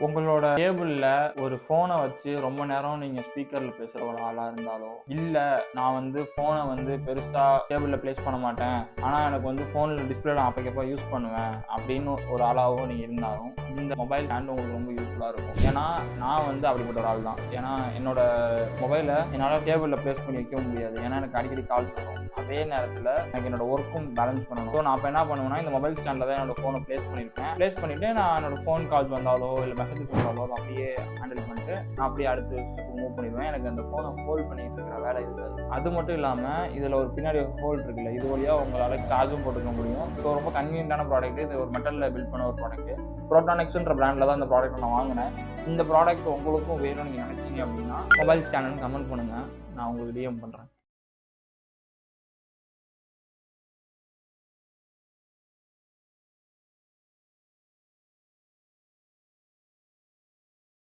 உங்களோட டேபிள்ல ஒரு ஃபோனை வச்சு ரொம்ப நேரம் நீங்க ஸ்பீக்கர்ல பேசுற ஒரு ஆளா இருந்தாலோ, இல்ல நான் வந்து ஃபோனை வந்து பெருசா டேபிள்ல பிளேஸ் பண்ண மாட்டேன், ஆனா எனக்கு வந்து ஃபோன்ல டிஸ்பிளேல அப்பக்கப்ப யூஸ் பண்ணுவேன் அப்படின்னு ஒரு ஆளாவோ நீங்க இருந்தாலும் இந்த மொபைல் ஸ்டாண்ட் உங்களுக்கு ரொம்ப யூஸ்ஃபுல்லா இருக்கும். ஏன்னா நான் வந்து அப்படிப்பட்ட ஒரு ஆள் தான். ஏன்னா என்னோட மொபைலை என்னால டேபிள்ல பிளேஸ் பண்ணி வைக்க முடியாது. ஏன்னா எனக்கு அடிக்கடி கால்ஸ் வரும். அதே நேரத்தில் எனக்கு என்னோட ஒர்க்கும் பேலன்ஸ் பண்ணணும். ஸோ நான் அப்போ என்ன பண்ணுவேன்னா, இந்த மொபைல் ஸ்டாண்டில் தான் என்னோட ஃபோனை பிளேஸ் பண்ணியிருப்பேன். பிளேஸ் பண்ணிவிட்டு நான் என்னோட ஃபோன் கால்ஸ் வந்தாலோ இல்லை மெசேஜஸ் வந்தாலோ அதை அப்படியே ஹேண்டில் பண்ணிட்டு நான் அப்படியே அடுத்த ஸ்டெப் மூவ் பண்ணிடுவேன். எனக்கு அந்த ஃபோனை ஹோல்ட் பண்ணிட்டு இருக்கிற வேலை இருக்காது. அது மட்டும் இல்லாமல் இதில் ஒரு பின்னாடி ஹோல்ட் இருக்குல்ல, இது வழியாக உங்களால் சார்ஜும் போட்டுக்க முடியும். ஸோ ரொம்ப கன்வீனியன்டான ப்ராடக்ட். இது ஒரு மெட்டலில் பில்ட் பண்ண ஒரு ப்ராடக்ட். ப்ரோட்டானிக்ஸ்ன்ற பிராண்டில் தான் இந்த ப்ராடக்ட் நான் வாங்கினேன். இந்த ப்ராடக்ட் உங்களுக்கும் வேணும்னு நீங்கள் நினைச்சீங்க அப்படின்னா மொபைல் ஸ்டாண்டுன்னு கமெண்ட் பண்ணுங்கள், நான் உங்களுக்கு டிஎம் பண்ணுறேன்.